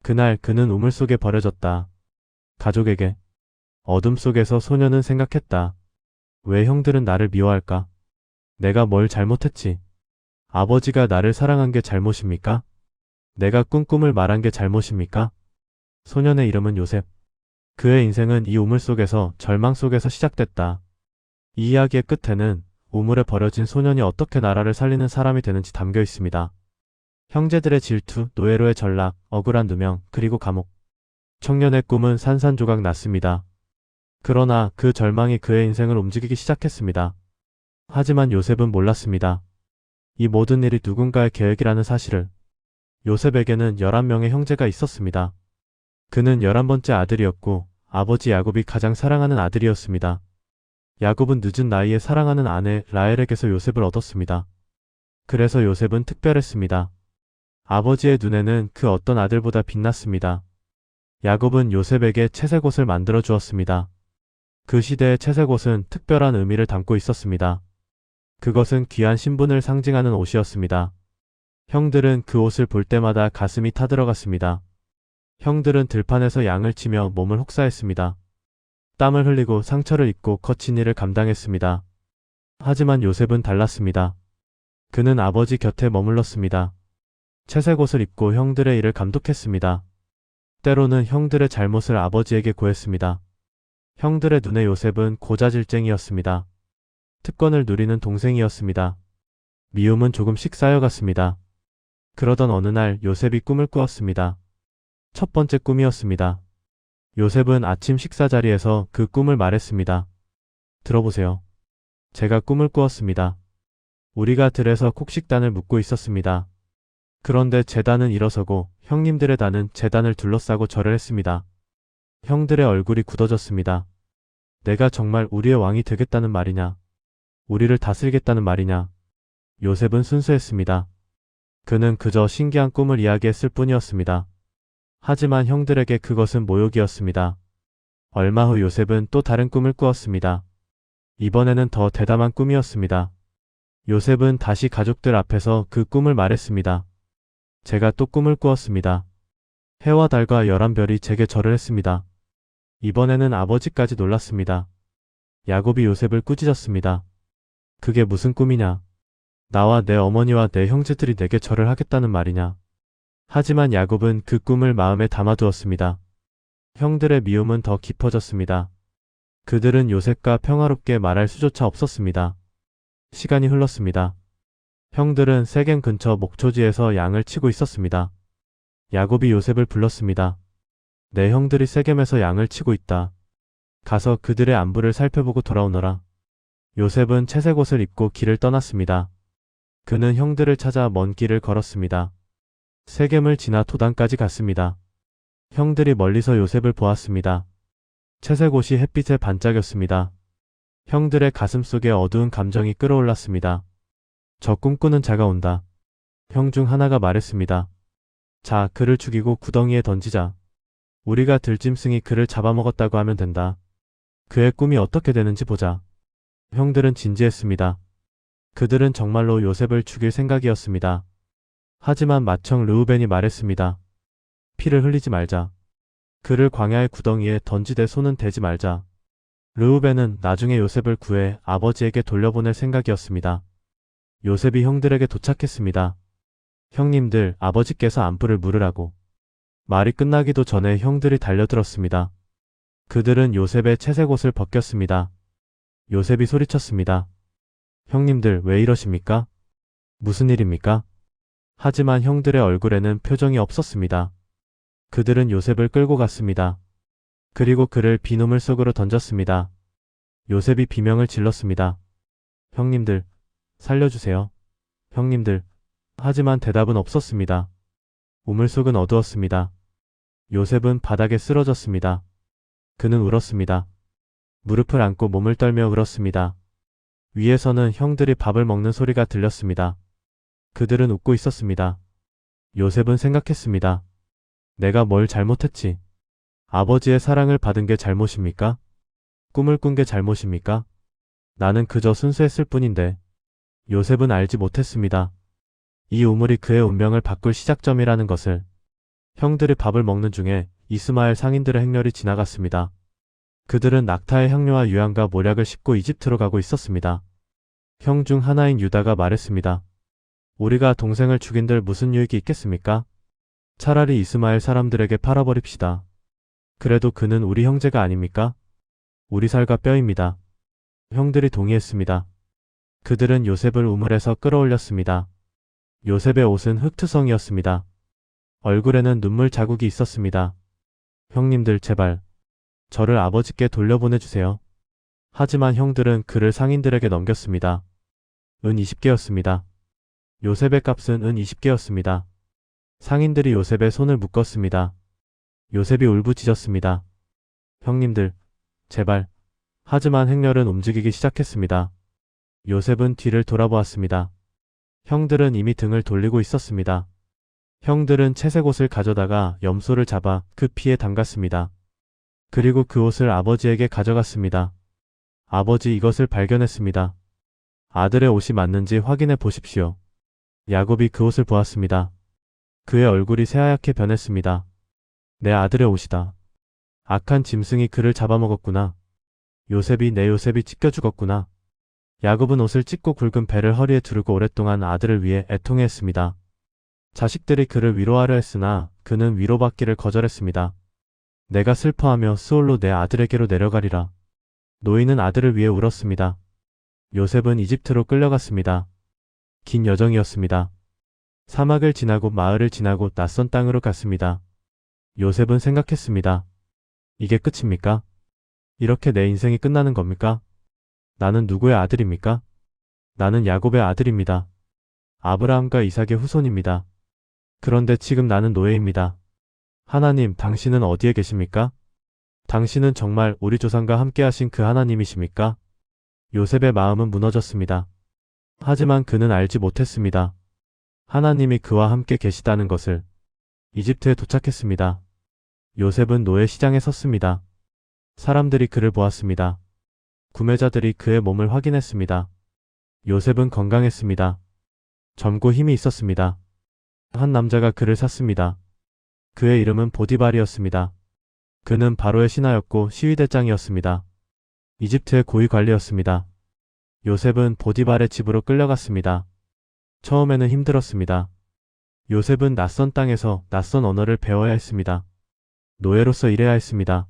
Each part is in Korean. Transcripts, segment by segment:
그날 그는 우물 속에 버려졌다. 가족에게. 어둠 속에서 소녀는 생각했다. 왜 형들은 나를 미워할까? 내가 뭘 잘못했지? 아버지가 나를 사랑한 게 잘못입니까? 내가 꿈꿈을 말한 게 잘못입니까? 소년의 이름은 요셉. 그의 인생은 이 우물 속에서 절망 속에서 시작됐다. 이 이야기의 끝에는 우물에 버려진 소년이 어떻게 나라를 살리는 사람이 되는지 담겨 있습니다. 형제들의 질투, 노예로의 전락, 억울한 누명, 그리고 감옥. 청년의 꿈은 산산조각 났습니다. 그러나 그 절망이 그의 인생을 움직이기 시작했습니다. 하지만 요셉은 몰랐습니다. 이 모든 일이 누군가의 계획이라는 사실을. 요셉에게는 11명의 형제가 있었습니다. 그는 11번째 아들이었고 아버지 야곱이 가장 사랑하는 아들이었습니다. 야곱은 늦은 나이에 사랑하는 아내 라헬에게서 요셉을 얻었습니다. 그래서 요셉은 특별했습니다. 아버지의 눈에는 그 어떤 아들보다 빛났습니다. 야곱은 요셉에게 채색 옷을 만들어 주었습니다. 그 시대의 채색 옷은 특별한 의미를 담고 있었습니다. 그것은 귀한 신분을 상징하는 옷이었습니다. 형들은 그 옷을 볼 때마다 가슴이 타들어갔습니다. 형들은 들판에서 양을 치며 몸을 혹사했습니다. 땀을 흘리고 상처를 입고 거친 일을 감당했습니다. 하지만 요셉은 달랐습니다. 그는 아버지 곁에 머물렀습니다. 채색 옷을 입고 형들의 일을 감독했습니다. 때로는 형들의 잘못을 아버지에게 고했습니다. 형들의 눈에 요셉은 고자질쟁이였습니다. 특권을 누리는 동생이었습니다. 미움은 조금씩 쌓여갔습니다. 그러던 어느 날 요셉이 꿈을 꾸었습니다. 첫 번째 꿈이었습니다. 요셉은 아침 식사 자리에서 그 꿈을 말했습니다. 들어보세요. 제가 꿈을 꾸었습니다. 우리가 들에서 곡식단을 묶고 있었습니다. 그런데 제 단은 일어서고 형님들의 단은 제 단을 둘러싸고 절을 했습니다. 형들의 얼굴이 굳어졌습니다. 내가 정말 우리의 왕이 되겠다는 말이냐? 우리를 다스리겠다는 말이냐? 요셉은 순수했습니다. 그는 그저 신기한 꿈을 이야기했을 뿐이었습니다. 하지만 형들에게 그것은 모욕이었습니다. 얼마 후 요셉은 또 다른 꿈을 꾸었습니다. 이번에는 더 대담한 꿈이었습니다. 요셉은 다시 가족들 앞에서 그 꿈을 말했습니다. 제가 또 꿈을 꾸었습니다. 해와 달과 11별이 제게 절을 했습니다. 이번에는 아버지까지 놀랐습니다. 야곱이 요셉을 꾸짖었습니다. 그게 무슨 꿈이냐? 나와 내 어머니와 내 형제들이 내게 절을 하겠다는 말이냐? 하지만 야곱은 그 꿈을 마음에 담아두었습니다. 형들의 미움은 더 깊어졌습니다. 그들은 요셉과 평화롭게 말할 수조차 없었습니다. 시간이 흘렀습니다. 형들은 세겜 근처 목초지에서 양을 치고 있었습니다. 야곱이 요셉을 불렀습니다. 내 형들이 세겜에서 양을 치고 있다. 가서 그들의 안부를 살펴보고 돌아오너라. 요셉은 채색 옷을 입고 길을 떠났습니다. 그는 형들을 찾아 먼 길을 걸었습니다. 세겜을 지나 도단까지 갔습니다. 형들이 멀리서 요셉을 보았습니다. 채색 옷이 햇빛에 반짝였습니다. 형들의 가슴속에 어두운 감정이 끌어올랐습니다. 저 꿈꾸는 자가 온다. 형 중 하나가 말했습니다. 자, 그를 죽이고 구덩이에 던지자. 우리가 들짐승이 그를 잡아먹었다고 하면 된다. 그의 꿈이 어떻게 되는지 보자. 형들은 진지했습니다. 그들은 정말로 요셉을 죽일 생각이었습니다. 하지만 맏형 르우벤이 말했습니다. 피를 흘리지 말자. 그를 광야의 구덩이에 던지되 손은 대지 말자. 르우벤은 나중에 요셉을 구해 아버지에게 돌려보낼 생각이었습니다. 요셉이 형들에게 도착했습니다. 형님들, 아버지께서 안부를 물으라고. 말이 끝나기도 전에 형들이 달려들었습니다. 그들은 요셉의 채색 옷을 벗겼습니다. 요셉이 소리쳤습니다. 형님들, 왜 이러십니까? 무슨 일입니까? 하지만 형들의 얼굴에는 표정이 없었습니다. 그들은 요셉을 끌고 갔습니다. 그리고 그를 비누물 속으로 던졌습니다. 요셉이 비명을 질렀습니다. 형님들, 살려주세요. 형님들. 하지만 대답은 없었습니다. 우물 속은 어두웠습니다. 요셉은 바닥에 쓰러졌습니다. 그는 울었습니다. 무릎을 안고 몸을 떨며 울었습니다. 위에서는 형들이 밥을 먹는 소리가 들렸습니다. 그들은 웃고 있었습니다. 요셉은 생각했습니다. 내가 뭘 잘못했지? 아버지의 사랑을 받은 게 잘못입니까? 꿈을 꾼 게 잘못입니까? 나는 그저 순수했을 뿐인데. 요셉은 알지 못했습니다. 이 우물이 그의 운명을 바꿀 시작점이라는 것을. 형들이 밥을 먹는 중에 이스마엘 상인들의 행렬이 지나갔습니다. 그들은 낙타의 향료와 유향과 모략을 싣고 이집트로 가고 있었습니다. 형 중 하나인 유다가 말했습니다. 우리가 동생을 죽인들 무슨 유익이 있겠습니까? 차라리 이스마엘 사람들에게 팔아버립시다. 그래도 그는 우리 형제가 아닙니까? 우리 살과 뼈입니다. 형들이 동의했습니다. 그들은 요셉을 우물에서 끌어올렸습니다. 요셉의 옷은 흙투성이었습니다. 얼굴에는 눈물 자국이 있었습니다. 형님들 제발 저를 아버지께 돌려보내주세요. 하지만 형들은 그를 상인들에게 넘겼습니다. 은 20개였습니다. 요셉의 값은 은 20개였습니다. 상인들이 요셉의 손을 묶었습니다. 요셉이 울부짖었습니다. 형님들, 제발. 하지만 행렬은 움직이기 시작했습니다. 요셉은 뒤를 돌아보았습니다. 형들은 이미 등을 돌리고 있었습니다. 형들은 채색 옷을 가져다가 염소를 잡아 그 피에 담갔습니다. 그리고 그 옷을 아버지에게 가져갔습니다. 아버지 이것을 발견했습니다. 아들의 옷이 맞는지 확인해 보십시오. 야곱이 그 옷을 보았습니다. 그의 얼굴이 새하얗게 변했습니다. 내 아들의 옷이다. 악한 짐승이 그를 잡아먹었구나. 내 요셉이 찢겨 죽었구나. 야곱은 옷을 찢고 굵은 배를 허리에 두르고 오랫동안 아들을 위해 애통해했습니다. 자식들이 그를 위로하려 했으나 그는 위로받기를 거절했습니다. 내가 슬퍼하며 스올로 내 아들에게로 내려가리라. 노인은 아들을 위해 울었습니다. 요셉은 이집트로 끌려갔습니다. 긴 여정이었습니다. 사막을 지나고 마을을 지나고 낯선 땅으로 갔습니다. 요셉은 생각했습니다. 이게 끝입니까? 이렇게 내 인생이 끝나는 겁니까? 나는 누구의 아들입니까? 나는 야곱의 아들입니다. 아브라함과 이삭의 후손입니다. 그런데 지금 나는 노예입니다. 하나님, 당신은 어디에 계십니까? 당신은 정말 우리 조상과 함께 하신 그 하나님이십니까? 요셉의 마음은 무너졌습니다. 하지만 그는 알지 못했습니다. 하나님이 그와 함께 계시다는 것을. 이집트에 도착했습니다. 요셉은 노예 시장에 섰습니다. 사람들이 그를 보았습니다. 구매자들이 그의 몸을 확인했습니다. 요셉은 건강했습니다. 젊고 힘이 있었습니다. 한 남자가 그를 샀습니다. 그의 이름은 보디발이었습니다. 그는 바로의 신하였고 시위대장이었습니다. 이집트의 고위 관리였습니다. 요셉은 보디발의 집으로 끌려갔습니다. 처음에는 힘들었습니다. 요셉은 낯선 땅에서 낯선 언어를 배워야 했습니다. 노예로서 일해야 했습니다.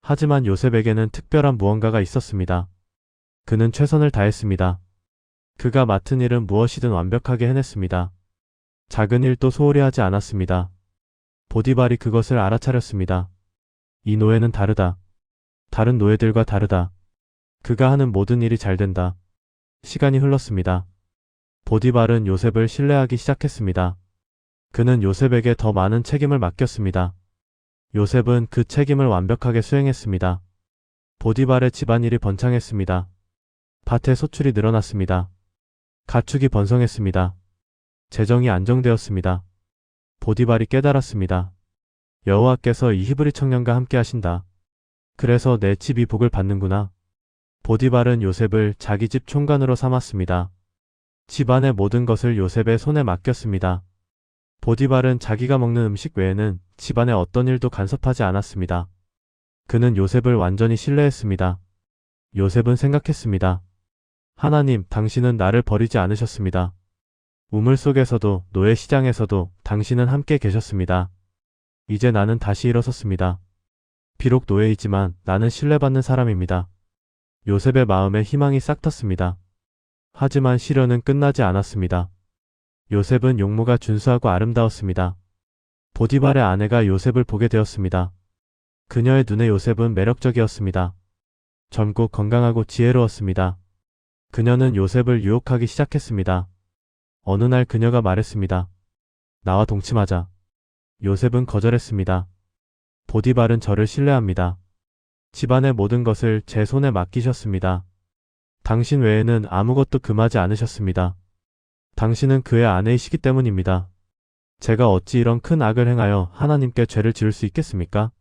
하지만 요셉에게는 특별한 무언가가 있었습니다. 그는 최선을 다했습니다. 그가 맡은 일은 무엇이든 완벽하게 해냈습니다. 작은 일도 소홀히 하지 않았습니다. 보디발이 그것을 알아차렸습니다. 이 노예는 다르다. 다른 노예들과 다르다. 그가 하는 모든 일이 잘 된다. 시간이 흘렀습니다. 보디발은 요셉을 신뢰하기 시작했습니다. 그는 요셉에게 더 많은 책임을 맡겼습니다. 요셉은 그 책임을 완벽하게 수행했습니다. 보디발의 집안일이 번창했습니다. 밭의 소출이 늘어났습니다. 가축이 번성했습니다. 재정이 안정되었습니다. 보디발이 깨달았습니다. 여호와께서 이 히브리 청년과 함께 하신다. 그래서 내 집이 복을 받는구나. 보디발은 요셉을 자기 집 총관으로 삼았습니다. 집안의 모든 것을 요셉의 손에 맡겼습니다. 보디발은 자기가 먹는 음식 외에는 집안의 어떤 일도 간섭하지 않았습니다. 그는 요셉을 완전히 신뢰했습니다. 요셉은 생각했습니다. 하나님, 당신은 나를 버리지 않으셨습니다. 우물 속에서도 노예 시장에서도 당신은 함께 계셨습니다. 이제 나는 다시 일어섰습니다. 비록 노예이지만 나는 신뢰받는 사람입니다. 요셉의 마음에 희망이 싹 텄습니다. 하지만 시련은 끝나지 않았습니다. 요셉은 용모가 준수하고 아름다웠습니다. 보디발의 아내가 요셉을 보게 되었습니다. 그녀의 눈에 요셉은 매력적이었습니다. 젊고 건강하고 지혜로웠습니다. 그녀는 요셉을 유혹하기 시작했습니다. 어느 날 그녀가 말했습니다. 나와 동침하자. 요셉은 거절했습니다. 보디발은 저를 신뢰합니다. 집안의 모든 것을 제 손에 맡기셨습니다. 당신 외에는 아무것도 금하지 않으셨습니다. 당신은 그의 아내이시기 때문입니다. 제가 어찌 이런 큰 악을 행하여 하나님께 죄를 지을 수 있겠습니까?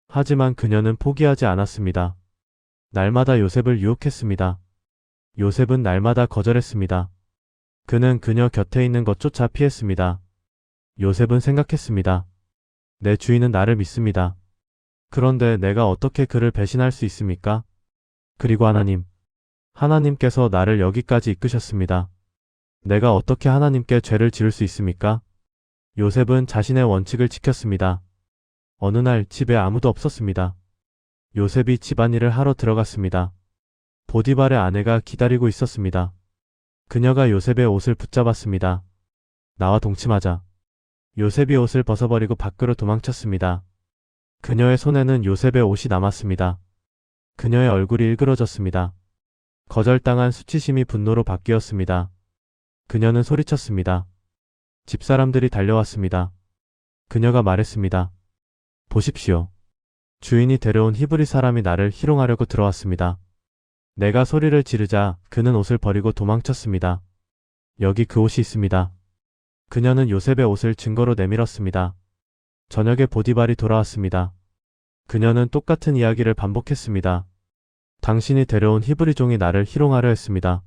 하지만 그녀는 포기하지 않았습니다. 날마다 요셉을 유혹했습니다. 요셉은 날마다 거절했습니다. 그는 그녀 곁에 있는 것조차 피했습니다. 요셉은 생각했습니다. 내 주인은 나를 믿습니다. 그런데 내가 어떻게 그를 배신할 수 있습니까? 그리고 하나님께서 나를 여기까지 이끄셨습니다. 내가 어떻게 하나님께 죄를 지을 수 있습니까? 요셉은 자신의 원칙을 지켰습니다. 어느 날 집에 아무도 없었습니다. 요셉이 집안일을 하러 들어갔습니다. 보디발의 아내가 기다리고 있었습니다. 그녀가 요셉의 옷을 붙잡았습니다. 나와 동침하자. 요셉이 옷을 벗어버리고 밖으로 도망쳤습니다. 그녀의 손에는 요셉의 옷이 남았습니다. 그녀의 얼굴이 일그러졌습니다. 거절당한 수치심이 분노로 바뀌었습니다. 그녀는 소리쳤습니다. 집사람들이 달려왔습니다. 그녀가 말했습니다. 보십시오. 주인이 데려온 히브리 사람이 나를 희롱하려고 들어왔습니다. 내가 소리를 지르자 그는 옷을 버리고 도망쳤습니다. 여기 그 옷이 있습니다. 그녀는 요셉의 옷을 증거로 내밀었습니다. 저녁에 보디발이 돌아왔습니다. 그녀는 똑같은 이야기를 반복했습니다. 당신이 데려온 히브리 종이 나를 희롱하려 했습니다.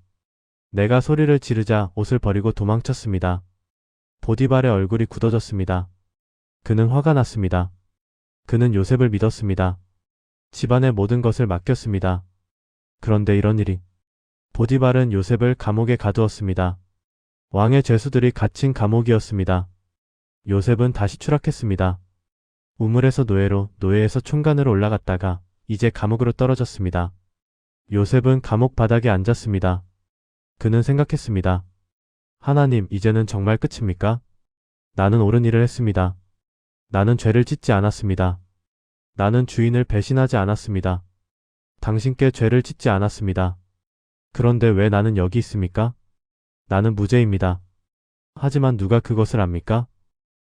내가 소리를 지르자 옷을 버리고 도망쳤습니다. 보디발의 얼굴이 굳어졌습니다. 그는 화가 났습니다. 그는 요셉을 믿었습니다. 집안의 모든 것을 맡겼습니다. 그런데 이런 일이. 보디발은 요셉을 감옥에 가두었습니다. 왕의 죄수들이 갇힌 감옥이었습니다. 요셉은 다시 추락했습니다. 우물에서 노예로, 노예에서 총관으로 올라갔다가 이제 감옥으로 떨어졌습니다. 요셉은 감옥 바닥에 앉았습니다. 그는 생각했습니다. 하나님, 이제는 정말 끝입니까? 나는 옳은 일을 했습니다. 나는 죄를 짓지 않았습니다. 나는 주인을 배신하지 않았습니다. 당신께 죄를 짓지 않았습니다. 그런데 왜 나는 여기 있습니까? 나는 무죄입니다. 하지만 누가 그것을 압니까?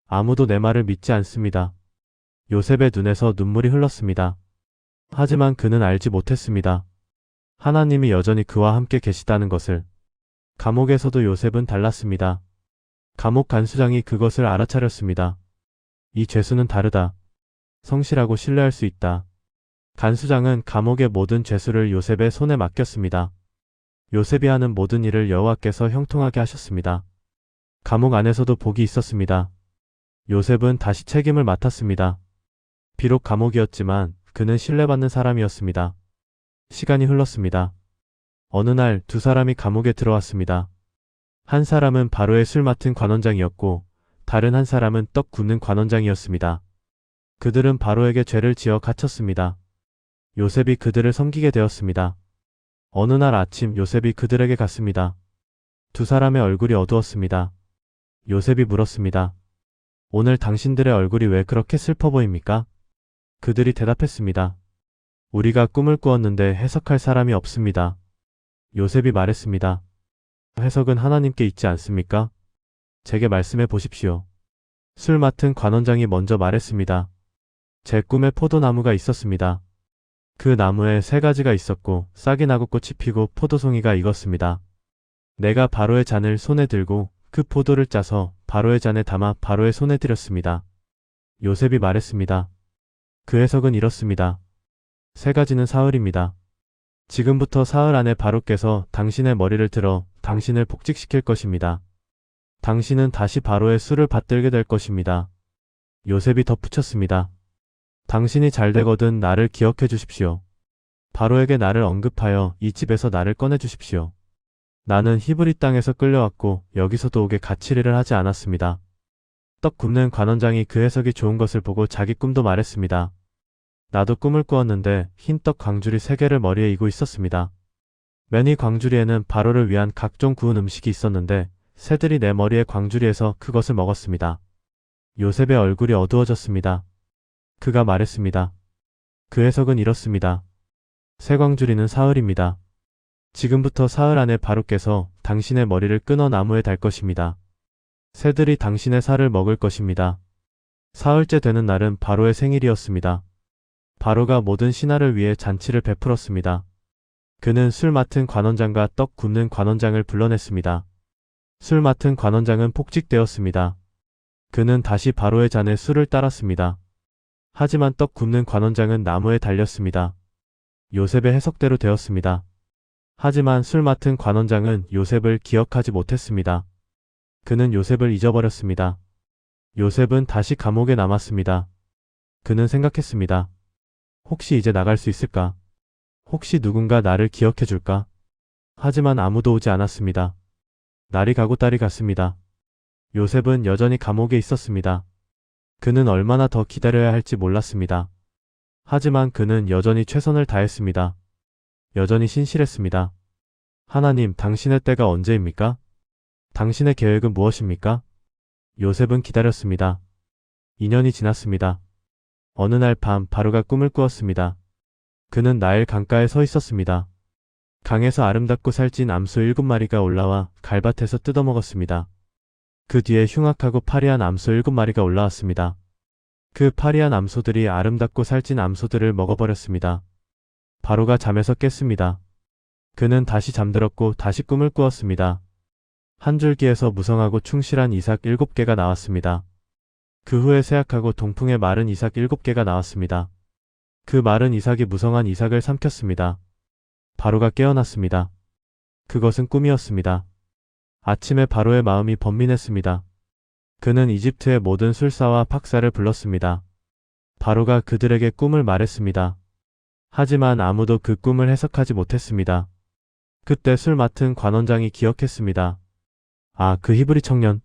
아무도 내 말을 믿지 않습니다. 요셉의 눈에서 눈물이 흘렀습니다. 하지만 그는 알지 못했습니다. 하나님이 여전히 그와 함께 계시다는 것을. 감옥에서도 요셉은 달랐습니다. 감옥 간수장이 그것을 알아차렸습니다. 이 죄수는 다르다. 성실하고 신뢰할 수 있다. 간수장은 감옥의 모든 죄수를 요셉의 손에 맡겼습니다. 요셉이 하는 모든 일을 여호와께서 형통하게 하셨습니다. 감옥 안에서도 복이 있었습니다. 요셉은 다시 책임을 맡았습니다. 비록 감옥이었지만 그는 신뢰받는 사람이었습니다. 시간이 흘렀습니다. 어느 날 두 사람이 감옥에 들어왔습니다. 한 사람은 바로의 술 맡은 관원장이었고 다른 한 사람은 떡 굽는 관원장이었습니다. 그들은 바로에게 죄를 지어 갇혔습니다. 요셉이 그들을 섬기게 되었습니다. 어느 날 아침 요셉이 그들에게 갔습니다. 두 사람의 얼굴이 어두웠습니다. 요셉이 물었습니다. 오늘 당신들의 얼굴이 왜 그렇게 슬퍼 보입니까? 그들이 대답했습니다. 우리가 꿈을 꾸었는데 해석할 사람이 없습니다. 요셉이 말했습니다. 해석은 하나님께 있지 않습니까? 제게 말씀해 보십시오. 술 맡은 관원장이 먼저 말했습니다. 제 꿈에 포도나무가 있었습니다. 그 나무에 3가지가 있었고 싹이 나고 꽃이 피고 포도송이가 익었습니다. 내가 바로의 잔을 손에 들고 그 포도를 짜서 바로의 잔에 담아 바로의 손에 드렸습니다. 요셉이 말했습니다. 그 해석은 이렇습니다. 3가지는 사흘입니다. 지금부터 사흘 안에 바로께서 당신의 머리를 들어 당신을 복직시킬 것입니다. 당신은 다시 바로의 술을 받들게 될 것입니다. 요셉이 덧붙였습니다. 당신이 잘 되거든 나를 기억해 주십시오. 바로에게 나를 언급하여 이 집에서 나를 꺼내 주십시오. 나는 히브리 땅에서 끌려왔고 여기서도 오게 갇힐 하지 않았습니다. 떡 굽는 관원장이 그 해석이 좋은 것을 보고 자기 꿈도 말했습니다. 나도 꿈을 꾸었는데 흰떡 광주리 3개를 머리에 이고 있었습니다. 맨 위 광주리에는 바로를 위한 각종 구운 음식이 있었는데 새들이 내 머리에 광주리에서 그것을 먹었습니다. 요셉의 얼굴이 어두워졌습니다. 그가 말했습니다. 그 해석은 이렇습니다. 새 광주리는 사흘입니다. 지금부터 사흘 안에 바로께서 당신의 머리를 끊어 나무에 달 것입니다. 새들이 당신의 살을 먹을 것입니다. 사흘째 되는 날은 바로의 생일이었습니다. 바로가 모든 신하를 위해 잔치를 베풀었습니다. 그는 술 맡은 관원장과 떡 굽는 관원장을 불러냈습니다. 술 맡은 관원장은 폭직되었습니다. 그는 다시 바로의 잔에 술을 따랐습니다. 하지만 떡 굽는 관원장은 나무에 달렸습니다. 요셉의 해석대로 되었습니다. 하지만 술 맡은 관원장은 요셉을 기억하지 못했습니다. 그는 요셉을 잊어버렸습니다. 요셉은 다시 감옥에 남았습니다. 그는 생각했습니다. 혹시 이제 나갈 수 있을까? 혹시 누군가 나를 기억해 줄까? 하지만 아무도 오지 않았습니다. 날이 가고 달이 갔습니다. 요셉은 여전히 감옥에 있었습니다. 그는 얼마나 더 기다려야 할지 몰랐습니다. 하지만 그는 여전히 최선을 다했습니다. 여전히 신실했습니다. 하나님, 당신의 때가 언제입니까? 당신의 계획은 무엇입니까? 요셉은 기다렸습니다. 2년이 지났습니다. 어느 날 밤 바로가 꿈을 꾸었습니다. 그는 나일 강가에 서 있었습니다. 강에서 아름답고 살찐 암소 7마리가 올라와 갈밭에서 뜯어먹었습니다. 그 뒤에 흉악하고 파리한 암소 7마리가 올라왔습니다. 그 파리한 암소들이 아름답고 살찐 암소들을 먹어버렸습니다. 바로가 잠에서 깼습니다. 그는 다시 잠들었고 다시 꿈을 꾸었습니다. 한 줄기에서 무성하고 충실한 이삭 7개가 나왔습니다. 그 후에 쇠약하고 동풍에 마른 이삭 7개가 나왔습니다. 그 마른 이삭이 무성한 이삭을 삼켰습니다. 바로가 깨어났습니다. 그것은 꿈이었습니다. 아침에 바로의 마음이 번민했습니다. 그는 이집트의 모든 술사와 박사를 불렀습니다. 바로가 그들에게 꿈을 말했습니다. 하지만 아무도 그 꿈을 해석하지 못했습니다. 그때 술 맡은 관원장이 기억했습니다. 아, 그 히브리 청년.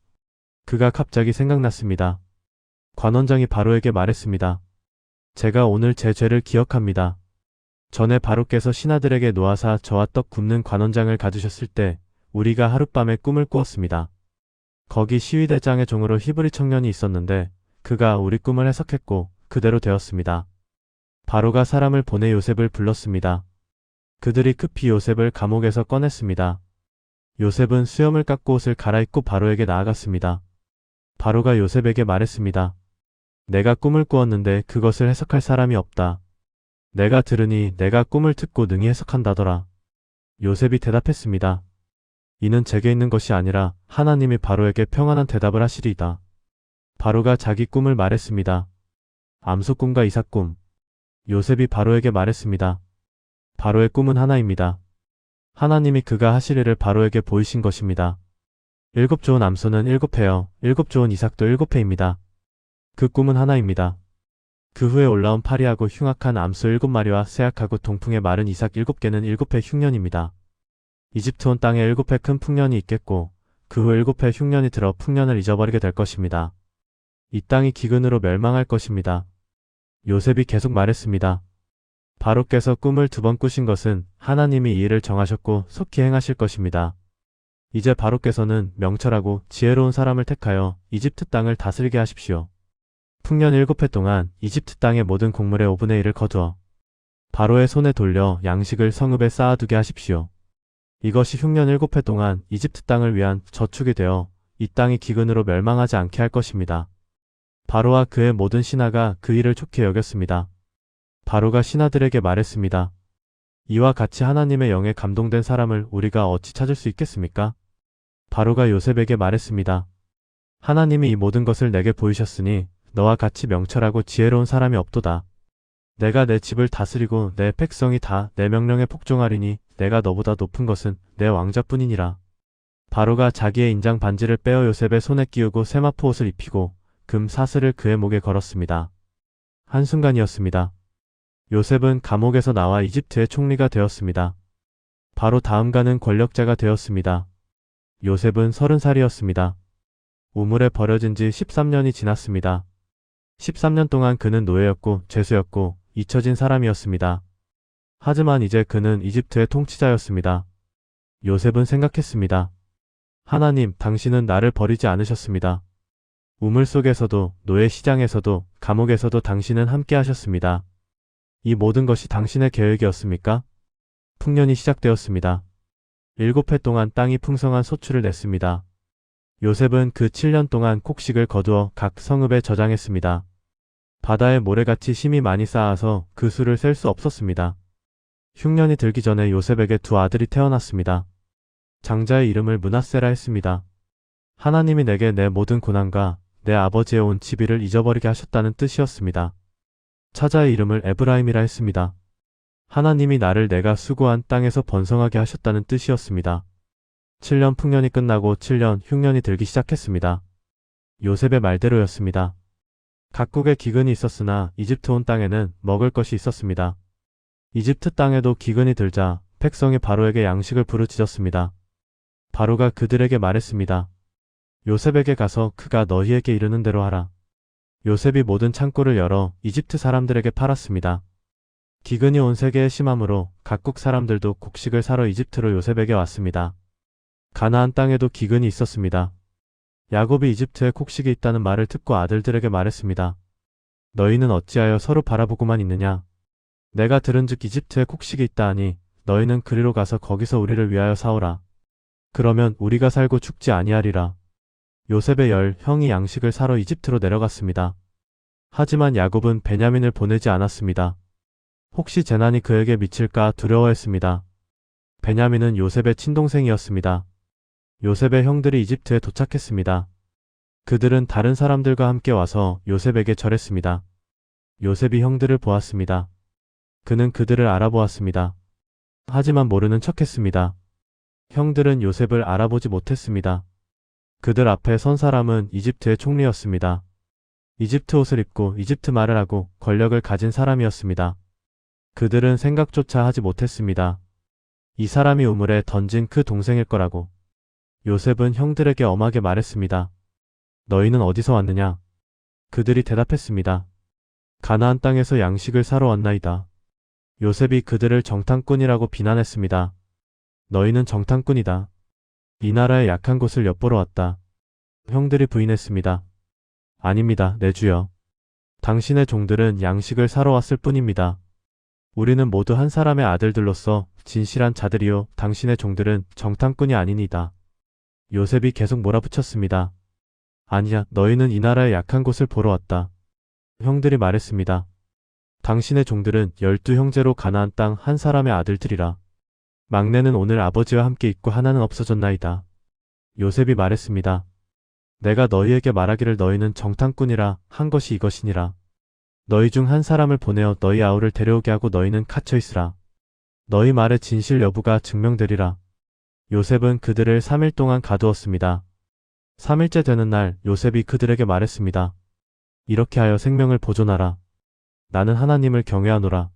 그가 갑자기 생각났습니다. 관원장이 바로에게 말했습니다. 제가 오늘 제 죄를 기억합니다. 전에 바로께서 신하들에게 놓아사 저와 떡 굽는 관원장을 가두셨을 때 우리가 하룻밤에 꿈을 꾸었습니다. 거기 시위대장의 종으로 히브리 청년이 있었는데 그가 우리 꿈을 해석했고 그대로 되었습니다. 바로가 사람을 보내 요셉을 불렀습니다. 그들이 급히 요셉을 감옥에서 꺼냈습니다. 요셉은 수염을 깎고 옷을 갈아입고 바로에게 나아갔습니다. 바로가 요셉에게 말했습니다. 내가 꿈을 꾸었는데 그것을 해석할 사람이 없다. 내가 들으니 내가 꿈을 듣고 능히 해석한다더라. 요셉이 대답했습니다. 이는 제게 있는 것이 아니라 하나님이 바로에게 평안한 대답을 하시리이다. 바로가 자기 꿈을 말했습니다. 암소 꿈과 이삭 꿈. 요셉이 바로에게 말했습니다. 바로의 꿈은 하나입니다. 하나님이 그가 하실 일을 바로에게 보이신 것입니다. 7 좋은 암소는 7회여, 7 좋은 이삭도 7회입니다. 그 꿈은 하나입니다. 그 후에 올라온 파리하고 흉악한 암소 7마리와 쇠약하고 동풍에 마른 이삭 7개는 7회 흉년입니다. 이집트 온 땅에 7회 큰 풍년이 있겠고 그 후 7회 흉년이 들어 풍년을 잊어버리게 될 것입니다. 이 땅이 기근으로 멸망할 것입니다. 요셉이 계속 말했습니다. 바로께서 꿈을 2번 꾸신 것은 하나님이 이 일을 정하셨고 속히 행하실 것입니다. 이제 바로께서는 명철하고 지혜로운 사람을 택하여 이집트 땅을 다스리게 하십시오. 풍년 7회 동안 이집트 땅의 모든 곡물의 5분의 1을 거두어 바로의 손에 돌려 양식을 성읍에 쌓아두게 하십시오. 이것이 흉년 7회 동안 이집트 땅을 위한 저축이 되어 이 땅이 기근으로 멸망하지 않게 할 것입니다. 바로와 그의 모든 신하가 그 일을 좋게 여겼습니다. 바로가 신하들에게 말했습니다. 이와 같이 하나님의 영에 감동된 사람을 우리가 어찌 찾을 수 있겠습니까? 바로가 요셉에게 말했습니다. 하나님이 이 모든 것을 내게 보이셨으니 너와 같이 명철하고 지혜로운 사람이 없도다. 내가 내 집을 다스리고 내 백성이 다 내 명령에 복종하리니 내가 너보다 높은 것은 내 왕자뿐이니라. 바로가 자기의 인장 반지를 빼어 요셉의 손에 끼우고 세마포 옷을 입히고 금 사슬을 그의 목에 걸었습니다. 한순간이었습니다. 요셉은 감옥에서 나와 이집트의 총리가 되었습니다. 바로 다음가는 권력자가 되었습니다. 요셉은 30살이었습니다. 우물에 버려진 지 13년이 지났습니다. 13년 동안 그는 노예였고 죄수였고 잊혀진 사람이었습니다. 하지만 이제 그는 이집트의 통치자였습니다. 요셉은 생각했습니다. 하나님, 당신은 나를 버리지 않으셨습니다. 우물 속에서도 노예 시장에서도 감옥에서도 당신은 함께 하셨습니다. 이 모든 것이 당신의 계획이었습니까? 풍년이 시작되었습니다. 7해 동안 땅이 풍성한 소출을 냈습니다. 요셉은 그 7년 동안 곡식을 거두어 각 성읍에 저장했습니다. 바다에 모래같이 심이 많이 쌓아서 그 수를 셀 수 없었습니다. 흉년이 들기 전에 요셉에게 2 아들이 태어났습니다. 장자의 이름을 므낫세라 했습니다. 하나님이 내게 내 모든 고난과 내 아버지의 온 지비를 잊어버리게 하셨다는 뜻이었습니다. 차자의 이름을 에브라임이라 했습니다. 하나님이 나를 내가 수고한 땅에서 번성하게 하셨다는 뜻이었습니다. 7년 풍년이 끝나고 7년 흉년이 들기 시작했습니다. 요셉의 말대로였습니다. 각국에 기근이 있었으나 이집트 온 땅에는 먹을 것이 있었습니다. 이집트 땅에도 기근이 들자 백성이 바로에게 양식을 부르짖었습니다. 바로가 그들에게 말했습니다. 요셉에게 가서 그가 너희에게 이르는 대로 하라. 요셉이 모든 창고를 열어 이집트 사람들에게 팔았습니다. 기근이 온 세계에 심함으로 각국 사람들도 곡식을 사러 이집트로 요셉에게 왔습니다. 가나안 땅에도 기근이 있었습니다. 야곱이 이집트에 곡식이 있다는 말을 듣고 아들들에게 말했습니다. 너희는 어찌하여 서로 바라보고만 있느냐? 내가 들은즉 이집트에 곡식이 있다 하니 너희는 그리로 가서 거기서 우리를 위하여 사오라. 그러면 우리가 살고 죽지 아니하리라. 요셉의 10형이 양식을 사러 이집트로 내려갔습니다. 하지만 야곱은 베냐민을 보내지 않았습니다. 혹시 재난이 그에게 미칠까 두려워했습니다. 베냐민은 요셉의 친동생이었습니다. 요셉의 형들이 이집트에 도착했습니다. 그들은 다른 사람들과 함께 와서 요셉에게 절했습니다. 요셉이 형들을 보았습니다. 그는 그들을 알아보았습니다. 하지만 모르는 척했습니다. 형들은 요셉을 알아보지 못했습니다. 그들 앞에 선 사람은 이집트의 총리였습니다. 이집트 옷을 입고 이집트 말을 하고 권력을 가진 사람이었습니다. 그들은 생각조차 하지 못했습니다. 이 사람이 우물에 던진 그 동생일 거라고. 요셉은 형들에게 엄하게 말했습니다. 너희는 어디서 왔느냐? 그들이 대답했습니다. 가나안 땅에서 양식을 사러 왔나이다. 요셉이 그들을 정탐꾼이라고 비난했습니다. 너희는 정탐꾼이다. 이 나라의 약한 곳을 엿보러 왔다. 형들이 부인했습니다. 아닙니다, 내 주여. 당신의 종들은 양식을 사러 왔을 뿐입니다. 우리는 모두 한 사람의 아들들로서 진실한 자들이요, 당신의 종들은 정탐꾼이 아니니다. 요셉이 계속 몰아붙였습니다. 아니야, 너희는 이 나라의 약한 곳을 보러 왔다. 형들이 말했습니다. 당신의 종들은 12형제로 가나안 땅 한 사람의 아들들이라. 막내는 오늘 아버지와 함께 있고 하나는 없어졌나이다. 요셉이 말했습니다. 내가 너희에게 말하기를 너희는 정탐꾼이라 한 것이 이것이니라. 너희 중 한 사람을 보내어 너희 아우를 데려오게 하고 너희는 갇혀 있으라. 너희 말의 진실 여부가 증명되리라. 요셉은 그들을 3일 동안 가두었습니다. 3일째 되는 날 요셉이 그들에게 말했습니다. 이렇게 하여 생명을 보존하라. 나는 하나님을 경외하노라.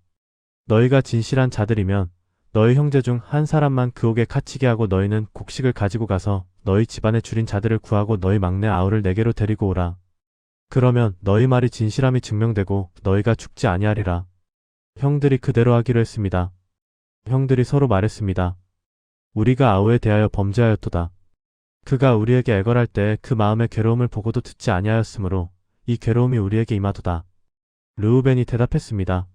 너희가 진실한 자들이면 너희 형제 중 한 사람만 그 옥에 갇히게 하고 너희는 곡식을 가지고 가서 너희 집안에 줄인 자들을 구하고 너희 막내 아우를 내게로 데리고 오라. 그러면 너희 말이 진실함이 증명되고 너희가 죽지 아니하리라. 형들이 그대로 하기로 했습니다. 형들이 서로 말했습니다. 우리가 아우에 대하여 범죄하였도다. 그가 우리에게 애걸할 때 그 마음의 괴로움을 보고도 듣지 아니하였으므로 이 괴로움이 우리에게 임하도다. 르우벤이 대답했습니다.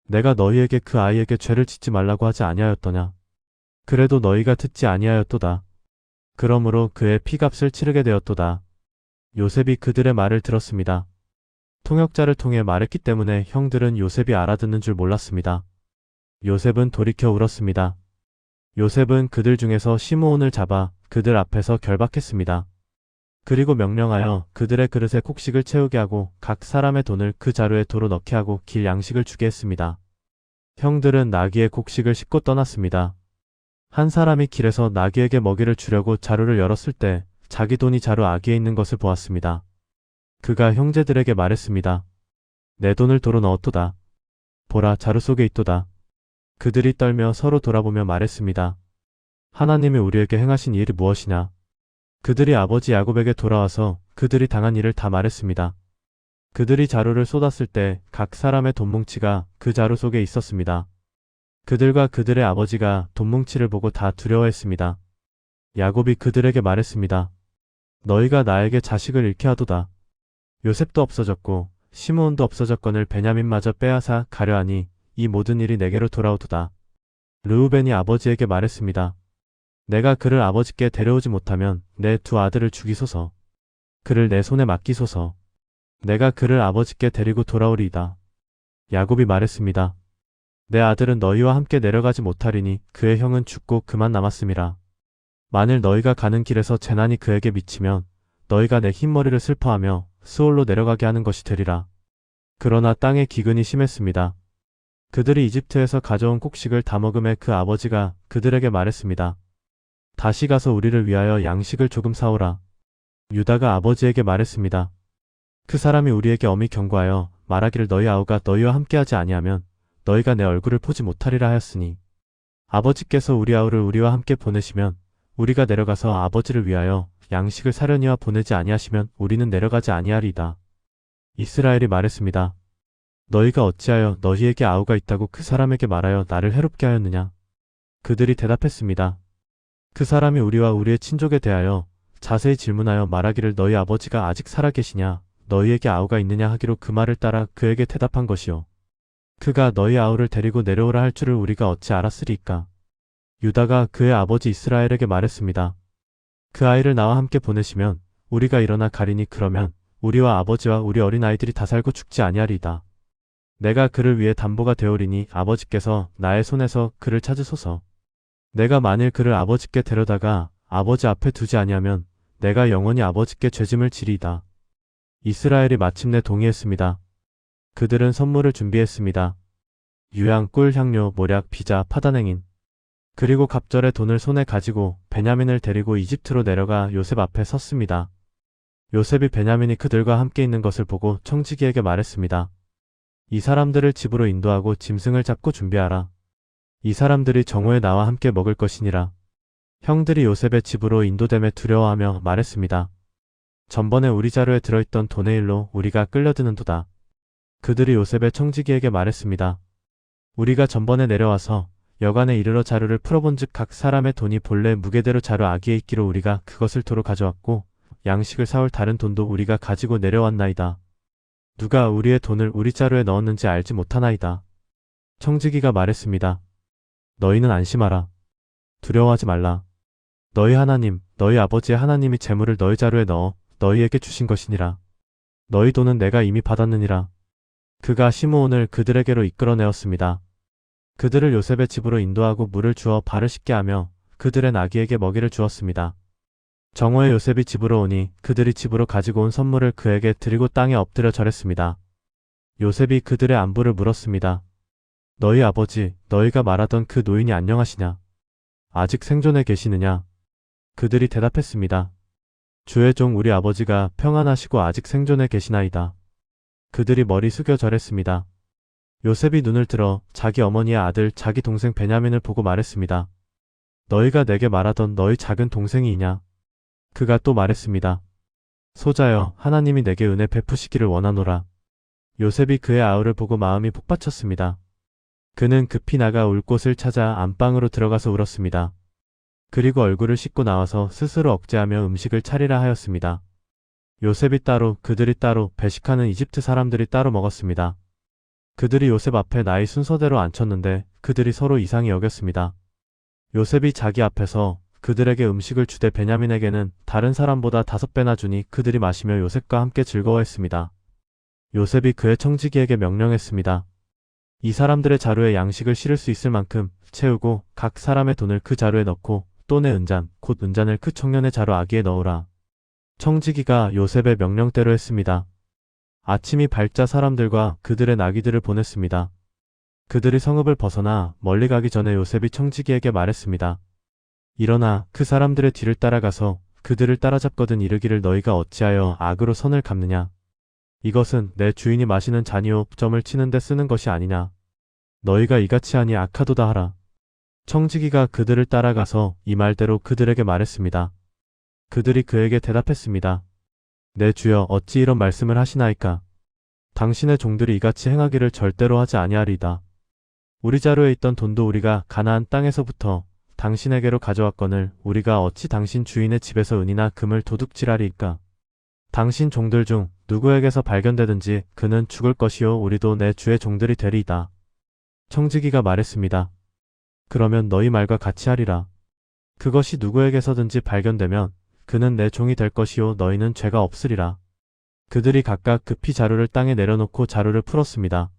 내가 너희에게 그 아이에게 죄를 짓지 말라고 하지 아니하였더냐. 그래도 너희가 듣지 아니하였도다. 그러므로 그의 피값을 치르게 되었도다. 요셉이 그들의 말을 들었습니다. 통역자를 통해 말했기 때문에 형들은 요셉이 알아듣는 줄 몰랐습니다. 요셉은 돌이켜 울었습니다. 요셉은 그들 중에서 시므온을 잡아 그들 앞에서 결박했습니다. 그리고 명령하여 그들의 그릇에 곡식을 채우게 하고 각 사람의 돈을 그 자루에 도로 넣게 하고 길 양식을 주게 했습니다. 형들은 나귀의 곡식을 싣고 떠났습니다. 한 사람이 길에서 나귀에게 먹이를 주려고 자루를 열었을 때 자기 돈이 자루 아귀에 있는 것을 보았습니다. 그가 형제들에게 말했습니다. 내 돈을 도로 넣었도다. 보라, 자루 속에 있도다. 그들이 떨며 서로 돌아보며 말했습니다. 하나님이 우리에게 행하신 일이 무엇이냐? 그들이 아버지 야곱에게 돌아와서 그들이 당한 일을 다 말했습니다. 그들이 자루를 쏟았을 때 각 사람의 돈뭉치가 그 자루 속에 있었습니다. 그들과 그들의 아버지가 돈뭉치를 보고 다 두려워했습니다. 야곱이 그들에게 말했습니다. 너희가 나에게 자식을 잃게 하도다. 요셉도 없어졌고 시므온도 없어졌거늘 베냐민마저 빼앗아 가려 하니 이 모든 일이 내게로 돌아오도다. 르우벤이 아버지에게 말했습니다. 내가 그를 아버지께 데려오지 못하면 내 두 아들을 죽이소서. 그를 내 손에 맡기소서. 내가 그를 아버지께 데리고 돌아오리이다. 야곱이 말했습니다. 내 아들은 너희와 함께 내려가지 못하리니 그의 형은 죽고 그만 남았음이라. 만일 너희가 가는 길에서 재난이 그에게 미치면 너희가 내 흰머리를 슬퍼하며 스올로 내려가게 하는 것이 되리라. 그러나 땅의 기근이 심했습니다. 그들이 이집트에서 가져온 곡식을 다 먹음에 그 아버지가 그들에게 말했습니다. 다시 가서 우리를 위하여 양식을 조금 사오라. 유다가 아버지에게 말했습니다. 그 사람이 우리에게 엄히 경고하여 말하기를 너희 아우가 너희와 함께하지 아니하면 너희가 내 얼굴을 보지 못하리라 하였으니 아버지께서 우리 아우를 우리와 함께 보내시면 우리가 내려가서 아버지를 위하여 양식을 사려니와 보내지 아니하시면 우리는 내려가지 아니하리이다. 이스라엘이 말했습니다. 너희가 어찌하여 너희에게 아우가 있다고 그 사람에게 말하여 나를 해롭게 하였느냐? 그들이 대답했습니다. 그 사람이 우리와 우리의 친족에 대하여 자세히 질문하여 말하기를 너희 아버지가 아직 살아계시냐? 너희에게 아우가 있느냐 하기로 그 말을 따라 그에게 대답한 것이요. 그가 너희 아우를 데리고 내려오라 할 줄을 우리가 어찌 알았으리이까? 유다가 그의 아버지 이스라엘에게 말했습니다. 그 아이를 나와 함께 보내시면 우리가 일어나 가리니 그러면 우리와 아버지와 우리 어린아이들이 다 살고 죽지 아니하리이다. 내가 그를 위해 담보가 되오리니 아버지께서 나의 손에서 그를 찾으소서. 내가 만일 그를 아버지께 데려다가 아버지 앞에 두지 아니하면 내가 영원히 아버지께 죄짐을 지리이다. 이스라엘이 마침내 동의했습니다. 그들은 선물을 준비했습니다. 유향, 꿀, 향료, 모략, 비자, 파단행인. 그리고 갑절의 돈을 손에 가지고 베냐민을 데리고 이집트로 내려가 요셉 앞에 섰습니다. 요셉이 베냐민이 그들과 함께 있는 것을 보고 청지기에게 말했습니다. 이 사람들을 집으로 인도하고 짐승을 잡고 준비하라. 이 사람들이 정오에 나와 함께 먹을 것이니라. 형들이 요셉의 집으로 인도됨에 두려워하며 말했습니다. 전번에 우리 자루에 들어있던 돈의 일로 우리가 끌려드는도다. 그들이 요셉의 청지기에게 말했습니다. 우리가 전번에 내려와서 여간에 이르러 자루를 풀어본즉 각 사람의 돈이 본래 무게대로 자루 아기에 있기로 우리가 그것을 도로 가져왔고 양식을 사올 다른 돈도 우리가 가지고 내려왔나이다. 누가 우리의 돈을 우리 자루에 넣었는지 알지 못하나이다. 청지기가 말했습니다. 너희는 안심하라. 두려워하지 말라. 너희 하나님, 너희 아버지의 하나님이 재물을 너희 자루에 넣어 너희에게 주신 것이니라. 너희 돈은 내가 이미 받았느니라. 그가 시므온을 그들에게로 이끌어내었습니다. 그들을 요셉의 집으로 인도하고 물을 주어 발을 씻게 하며 그들의 나귀에게 먹이를 주었습니다. 정오에 요셉이 집으로 오니 그들이 집으로 가지고 온 선물을 그에게 드리고 땅에 엎드려 절했습니다. 요셉이 그들의 안부를 물었습니다. 너희 아버지, 너희가 말하던 그 노인이 안녕하시냐? 아직 생존해 계시느냐? 그들이 대답했습니다. 주의 종 우리 아버지가 평안하시고 아직 생존해 계시나이다. 그들이 머리 숙여 절했습니다. 요셉이 눈을 들어 자기 어머니의 아들 자기 동생 베냐민을 보고 말했습니다. 너희가 내게 말하던 너희 작은 동생이냐? 그가 또 말했습니다. 소자여, 하나님이 내게 은혜 베푸시기를 원하노라. 요셉이 그의 아우를 보고 마음이 복받쳤습니다. 그는 급히 나가 울 곳을 찾아 안방으로 들어가서 울었습니다. 그리고 얼굴을 씻고 나와서 스스로 억제하며 음식을 차리라 하였습니다. 요셉이 따로, 그들이 따로, 배식하는 이집트 사람들이 따로 먹었습니다. 그들이 요셉 앞에 나이 순서대로 앉혔는데 그들이 서로 이상히 여겼습니다. 요셉이 자기 앞에서 그들에게 음식을 주되 베냐민에게는 다른 사람보다 5배나 주니 그들이 마시며 요셉과 함께 즐거워했습니다. 요셉이 그의 청지기에게 명령했습니다. 이 사람들의 자루에 양식을 실을 수 있을 만큼 채우고 각 사람의 돈을 그 자루에 넣고 또 내 은잔, 곧 은잔을 그 청년의 자루 아기에 넣으라. 청지기가 요셉의 명령대로 했습니다. 아침이 밝자 사람들과 그들의 나귀들을 보냈습니다. 그들이 성읍을 벗어나 멀리 가기 전에 요셉이 청지기에게 말했습니다. 일어나 그 사람들의 뒤를 따라가서 그들을 따라잡거든 이르기를 너희가 어찌하여 악으로 선을 갚느냐. 이것은 내 주인이 마시는 잔이요 점을 치는데 쓰는 것이 아니냐. 너희가 이같이 하니 악하도다 하라. 청지기가 그들을 따라가서 이 말대로 그들에게 말했습니다. 그들이 그에게 대답했습니다. 내 주여 어찌 이런 말씀을 하시나이까. 당신의 종들이 이같이 행하기를 절대로 하지 아니하리이다. 우리 자루에 있던 돈도 우리가 가나안 땅에서부터 당신에게로 가져왔거늘 우리가 어찌 당신 주인의 집에서 은이나 금을 도둑질하리이까. 당신 종들 중 누구에게서 발견되든지 그는 죽을 것이요 우리도 내 주의 종들이 되리이다. 청지기가 말했습니다. 그러면 너희 말과 같이 하리라. 그것이 누구에게서든지 발견되면 그는 내 종이 될 것이요 너희는 죄가 없으리라. 그들이 각각 급히 자루를 땅에 내려놓고 자루를 풀었습니다.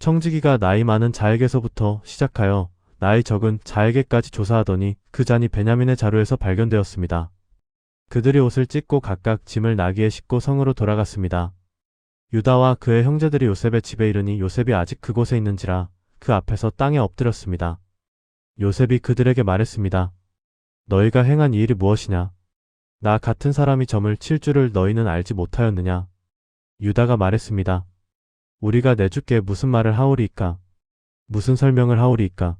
청지기가 나이 많은 자에게서부터 시작하여 나이 적은 자에게까지 조사하더니 그 잔이 베냐민의 자루에서 발견되었습니다. 그들이 옷을 찢고 각각 짐을 나귀에 싣고 성으로 돌아갔습니다. 유다와 그의 형제들이 요셉의 집에 이르니 요셉이 아직 그곳에 있는지라 그 앞에서 땅에 엎드렸습니다. 요셉이 그들에게 말했습니다. 너희가 행한 이 일이 무엇이냐? 나 같은 사람이 점을 칠 줄을 너희는 알지 못하였느냐? 유다가 말했습니다. 우리가 내주께 무슨 말을 하오리이까? 무슨 설명을 하오리이까?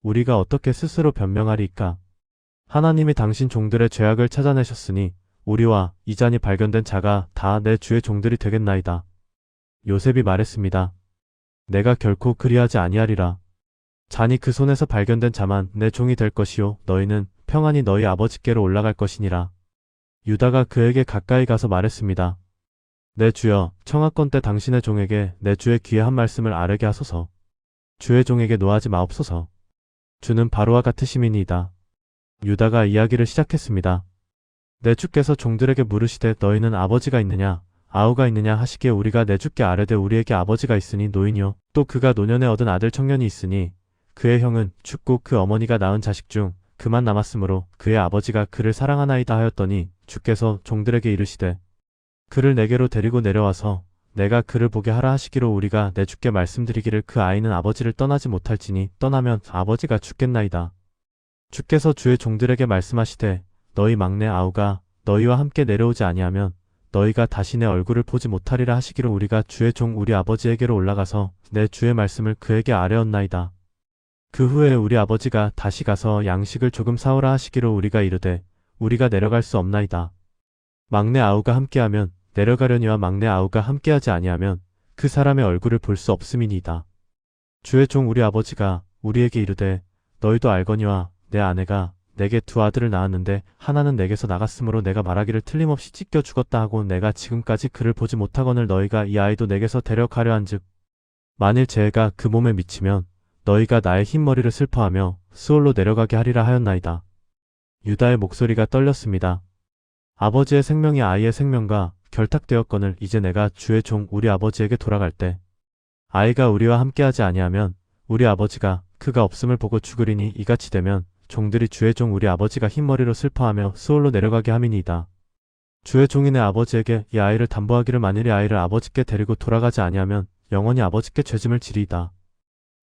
우리가 어떻게 스스로 변명하리이까? 하나님이 당신 종들의 죄악을 찾아내셨으니 우리와 이 잔이 발견된 자가 다 내 주의 종들이 되겠나이다. 요셉이 말했습니다. 내가 결코 그리하지 아니하리라. 잔이 그 손에서 발견된 자만 내 종이 될 것이요 너희는 평안히 너희 아버지께로 올라갈 것이니라. 유다가 그에게 가까이 가서 말했습니다. 내 주여, 청하건 때 당신의 종에게 내 주의 귀에 한 말씀을 아뢰게 하소서. 주의 종에게 노하지 마옵소서. 주는 바로와 같으심이니이다. 유다가 이야기를 시작했습니다. 내 주께서 종들에게 물으시되 너희는 아버지가 있느냐 아우가 있느냐 하시기에 우리가 내 주께 아뢰되 우리에게 아버지가 있으니 노인이요 또 그가 노년에 얻은 아들 청년이 있으니 그의 형은 죽고 그 어머니가 낳은 자식 중 그만 남았으므로 그의 아버지가 그를 사랑하나이다 하였더니 주께서 종들에게 이르시되 그를 내게로 데리고 내려와서 내가 그를 보게 하라 하시기로 우리가 내 주께 말씀드리기를 그 아이는 아버지를 떠나지 못할지니 떠나면 아버지가 죽겠나이다. 주께서 주의 종들에게 말씀하시되 너희 막내 아우가 너희와 함께 내려오지 아니하면 너희가 다시 내 얼굴을 보지 못하리라 하시기로 우리가 주의 종 우리 아버지에게로 올라가서 내 주의 말씀을 그에게 아뢰었나이다. 그 후에 우리 아버지가 다시 가서 양식을 조금 사오라 하시기로 우리가 이르되 우리가 내려갈 수 없나이다. 막내 아우가 함께하면 내려가려니와 막내 아우가 함께하지 아니하면 그 사람의 얼굴을 볼 수 없음이니이다. 주의 종 우리 아버지가 우리에게 이르되 너희도 알거니와 내 아내가 내게 두 아들을 낳았는데 하나는 내게서 나갔으므로 내가 말하기를 틀림없이 찢겨 죽었다 하고 내가 지금까지 그를 보지 못하거늘 너희가 이 아이도 내게서 데려가려 한즉 만일 재해가 그 몸에 미치면 너희가 나의 흰머리를 슬퍼하며 수월로 내려가게 하리라 하였나이다. 유다의 목소리가 떨렸습니다. 아버지의 생명이 아이의 생명과 결탁되었거늘 이제 내가 주의 종 우리 아버지에게 돌아갈 때 아이가 우리와 함께하지 아니하면 우리 아버지가 그가 없음을 보고 죽으리니 이같이 되면 종들이 주의 종 우리 아버지가 흰머리로 슬퍼하며 수월로 내려가게 함이니이다. 주의 종이 내 아버지에게 이 아이를 담보하기를 만일 이 아이를 아버지께 데리고 돌아가지 아니하면 영원히 아버지께 죄짐을 지리이다.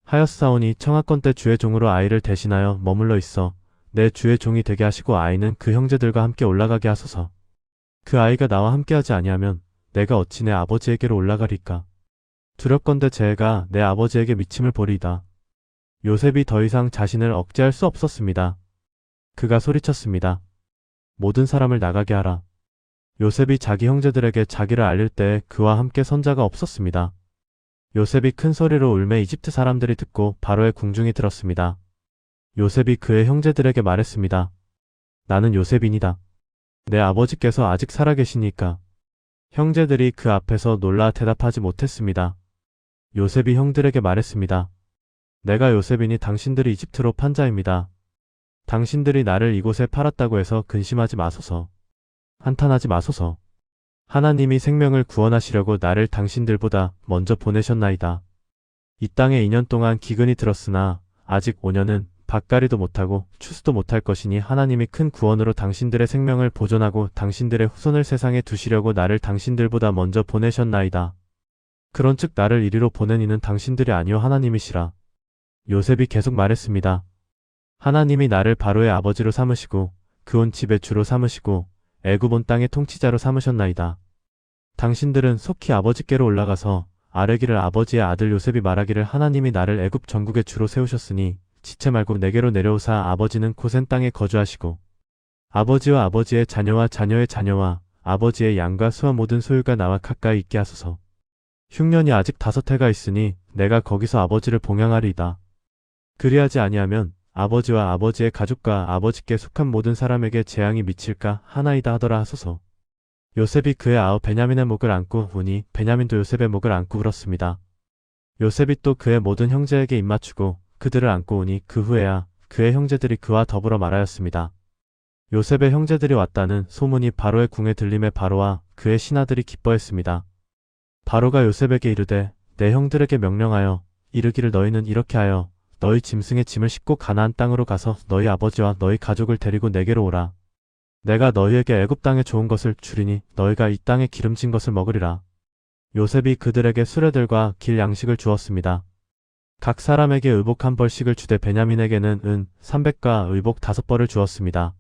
하였사오니 청하건 때 주의 종으로 아이를 대신하여 머물러 있어 내 주의 종이 되게 하시고 아이는 그 형제들과 함께 올라가게 하소서. 그 아이가 나와 함께하지 아니하면 내가 어찌 내 아버지에게로 올라가리까. 두렵건대 재해가 내 아버지에게 미침을 보리이다. 요셉이 더 이상 자신을 억제할 수 없었습니다. 그가 소리쳤습니다. 모든 사람을 나가게 하라. 요셉이 자기 형제들에게 자기를 알릴 때에 그와 함께 선자가 없었습니다. 요셉이 큰 소리로 울매 이집트 사람들이 듣고 바로의 궁중이 들었습니다. 요셉이 그의 형제들에게 말했습니다. 나는 요셉이니다. 내 아버지께서 아직 살아계시니까. 형제들이 그 앞에서 놀라 대답하지 못했습니다. 요셉이 형들에게 말했습니다. 내가 요셉이니 당신들이 이집트로 판 자입니다. 당신들이 나를 이곳에 팔았다고 해서 근심하지 마소서. 한탄하지 마소서. 하나님이 생명을 구원하시려고 나를 당신들보다 먼저 보내셨나이다. 이 땅에 2년 동안 기근이 들었으나 아직 5년은 밭가리도 못하고 추수도 못할 것이니 하나님이 큰 구원으로 당신들의 생명을 보존하고 당신들의 후손을 세상에 두시려고 나를 당신들보다 먼저 보내셨나이다. 그런즉 나를 이리로 보낸 이는 당신들이 아니요 하나님이시라. 요셉이 계속 말했습니다. 하나님이 나를 바로의 아버지로 삼으시고 그 온 집의 주로 삼으시고 애굽 온 땅의 통치자로 삼으셨나이다. 당신들은 속히 아버지께로 올라가서 아뢰기를 아버지의 아들 요셉이 말하기를 하나님이 나를 애굽 전국의 주로 세우셨으니 지체 말고 내게로 내려오사 아버지는 고센 땅에 거주하시고 아버지와 아버지의 자녀와 자녀의 자녀와 아버지의 양과 수와 모든 소유가 나와 가까이 있게 하소서. 흉년이 아직 5해가 있으니 내가 거기서 아버지를 봉양하리이다. 그리하지 아니하면 아버지와 아버지의 가족과 아버지께 속한 모든 사람에게 재앙이 미칠까 하나이다 하더라 하소서. 요셉이 그의 아우 베냐민의 목을 안고 우니 베냐민도 요셉의 목을 안고 울었습니다. 요셉이 또 그의 모든 형제에게 입맞추고 그들을 안고 오니 그 후에야 그의 형제들이 그와 더불어 말하였습니다. 요셉의 형제들이 왔다는 소문이 바로의 궁에 들림에 바로와 그의 신하들이 기뻐했습니다. 바로가 요셉에게 이르되 내 형들에게 명령하여 이르기를 너희는 이렇게 하여 너희 짐승의 짐을 싣고 가나안 땅으로 가서 너희 아버지와 너희 가족을 데리고 내게로 오라. 내가 너희에게 애굽 땅에 좋은 것을 주리니 너희가 이 땅에 기름진 것을 먹으리라. 요셉이 그들에게 수레들과 길 양식을 주었습니다. 각 사람에게 의복 1벌씩을 주되 베냐민에게는 은 300과 의복 5벌을 주었습니다.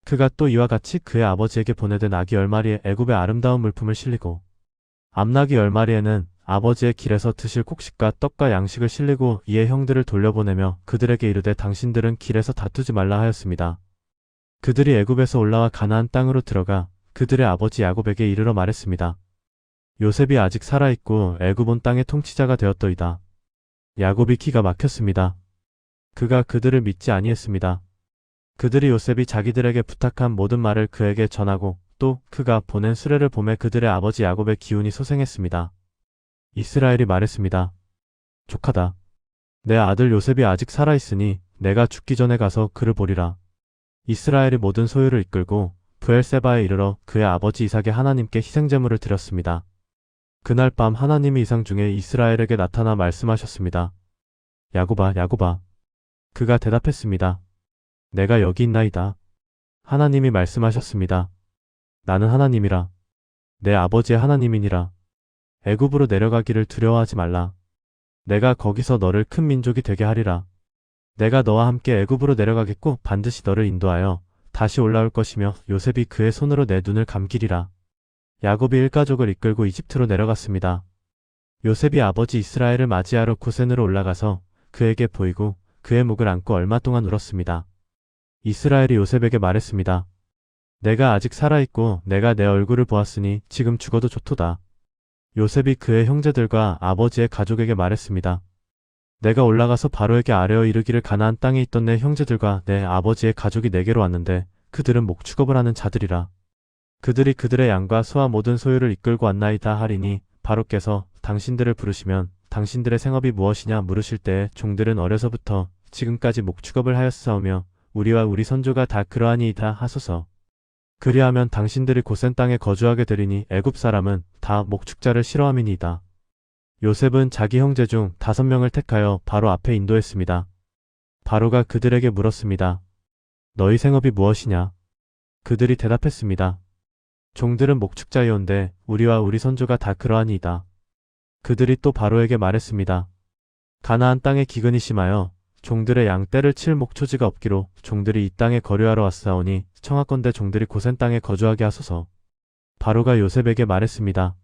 그가 또 이와 같이 그의 아버지에게 보내되 나귀 10마리에 애굽의 아름다운 물품을 실리고 암나귀 10마리에는 아버지의 길에서 드실 곡식과 떡과 양식을 실리고 이에 형들을 돌려보내며 그들에게 이르되 당신들은 길에서 다투지 말라 하였습니다. 그들이 애굽에서 올라와 가나안 땅으로 들어가 그들의 아버지 야곱에게 이르러 말했습니다. 요셉이 아직 살아있고 애굽 온 땅의 통치자가 되었더이다. 야곱이 기가 막혔습니다. 그가 그들을 믿지 아니했습니다. 그들이 요셉이 자기들에게 부탁한 모든 말을 그에게 전하고 또 그가 보낸 수레를 보매 그들의 아버지 야곱의 기운이 소생했습니다. 이스라엘이 말했습니다. 조카다. 내 아들 요셉이 아직 살아있으니 내가 죽기 전에 가서 그를 보리라. 이스라엘이 모든 소유를 이끌고 브엘세바에 이르러 그의 아버지 이삭의 하나님께 희생제물을 드렸습니다. 그날 밤 하나님이 이상 중에 이스라엘에게 나타나 말씀하셨습니다. 야곱아, 야곱아. 그가 대답했습니다. 내가 여기 있나이다. 하나님이 말씀하셨습니다. 나는 하나님이라. 내 아버지의 하나님이니라. 애굽으로 내려가기를 두려워하지 말라. 내가 거기서 너를 큰 민족이 되게 하리라. 내가 너와 함께 애굽으로 내려가겠고 반드시 너를 인도하여 다시 올라올 것이며 요셉이 그의 손으로 내 눈을 감기리라. 야곱이 일가족을 이끌고 이집트로 내려갔습니다. 요셉이 아버지 이스라엘을 맞이하러 고센으로 올라가서 그에게 보이고 그의 목을 안고 얼마 동안 울었습니다. 이스라엘이 요셉에게 말했습니다. 내가 아직 살아있고 내가 내 얼굴을 보았으니 지금 죽어도 좋도다. 요셉이 그의 형제들과 아버지의 가족에게 말했습니다. 내가 올라가서 바로에게 아뢰어 이르기를 가나안 땅에 있던 내 형제들과 내 아버지의 가족이 내게로 왔는데 그들은 목축업을 하는 자들이라. 그들이 그들의 양과 소와 모든 소유를 이끌고 왔나이다 하리니 바로께서 당신들을 부르시면 당신들의 생업이 무엇이냐 물으실 때에 종들은 어려서부터 지금까지 목축업을 하였사오며 우리와 우리 선조가 다 그러하니이다 하소서. 그리하면 당신들이 고센 땅에 거주하게 되리니 애굽 사람은 다 목축자를 싫어함이니이다. 요셉은 자기 형제 중 5명을 택하여 바로 앞에 인도했습니다. 바로가 그들에게 물었습니다. 너희 생업이 무엇이냐? 그들이 대답했습니다. 종들은 목축자이온데 우리와 우리 선조가 다 그러하니이다. 그들이 또 바로에게 말했습니다. 가나안 땅에 기근이 심하여 종들의 양 떼를 칠 목초지가 없기로 종들이 이 땅에 거류하러 왔사오니 청하건대 종들이 고센 땅에 거주하게 하소서. 바로가 요셉에게 말했습니다.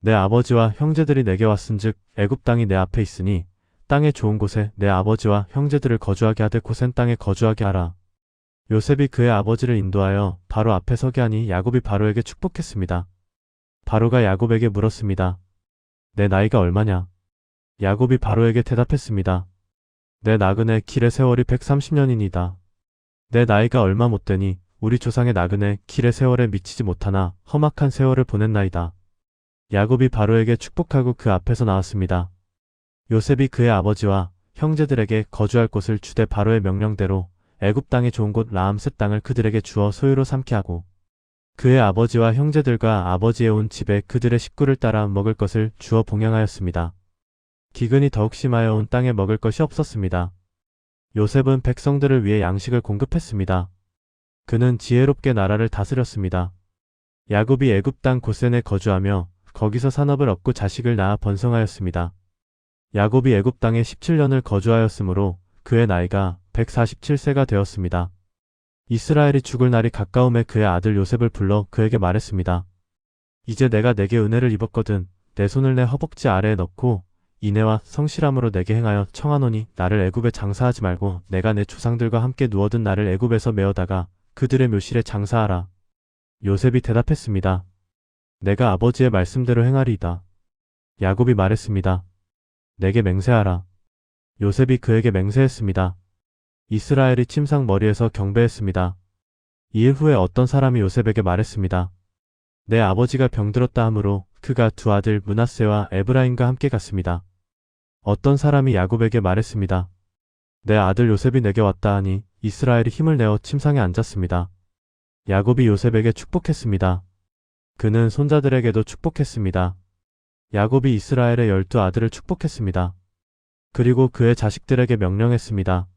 내 아버지와 형제들이 내게 왔은즉 애굽 땅이 내 앞에 있으니 땅의 좋은 곳에 내 아버지와 형제들을 거주하게 하되 고센 땅에 거주하게 하라. 요셉이 그의 아버지를 인도하여 바로 앞에 서게 하니 야곱이 바로에게 축복했습니다. 바로가 야곱에게 물었습니다. 내 나이가 얼마냐? 야곱이 바로에게 대답했습니다. 내 나그네 길의 세월이 130년이니이다. 내 나이가 얼마 못되니 우리 조상의 나그네 길의 세월에 미치지 못하나 험악한 세월을 보냈나이다. 야곱이 바로에게 축복하고 그 앞에서 나왔습니다. 요셉이 그의 아버지와 형제들에게 거주할 곳을 주되 바로의 명령대로 애굽 땅의 좋은 곳 라암셋 땅을 그들에게 주어 소유로 삼게 하고 그의 아버지와 형제들과 아버지의 온 집에 그들의 식구를 따라 먹을 것을 주어 봉양하였습니다. 기근이 더욱 심하여 온 땅에 먹을 것이 없었습니다. 요셉은 백성들을 위해 양식을 공급했습니다. 그는 지혜롭게 나라를 다스렸습니다. 야곱이 애굽 땅 고센에 거주하며 거기서 산업을 얻고 자식을 낳아 번성하였습니다. 야곱이 애굽 땅에 17년을 거주하였으므로 그의 나이가 147세가 되었습니다. 이스라엘이 죽을 날이 가까움에 그의 아들 요셉을 불러 그에게 말했습니다. 이제 내가 내게 은혜를 입었거든 내 손을 내 허벅지 아래에 넣고 인애와 성실함으로 내게 행하여 청하노니 나를 애굽에 장사하지 말고 내가 내 조상들과 함께 누워든 나를 애굽에서 메어다가 그들의 묘실에 장사하라. 요셉이 대답했습니다. 내가 아버지의 말씀대로 행하리이다. 야곱이 말했습니다. 내게 맹세하라. 요셉이 그에게 맹세했습니다. 이스라엘이 침상 머리에서 경배했습니다. 이일 후에 어떤 사람이 요셉에게 말했습니다. 내 아버지가 병들었다 하므로 그가 두 아들 므낫세와 에브라임과 함께 갔습니다. 어떤 사람이 야곱에게 말했습니다. 내 아들 요셉이 내게 왔다 하니 이스라엘이 힘을 내어 침상에 앉았습니다. 야곱이 요셉에게 축복했습니다. 그는 손자들에게도 축복했습니다. 야곱이 이스라엘의 12아들을 축복했습니다. 그리고 그의 자식들에게 명령했습니다.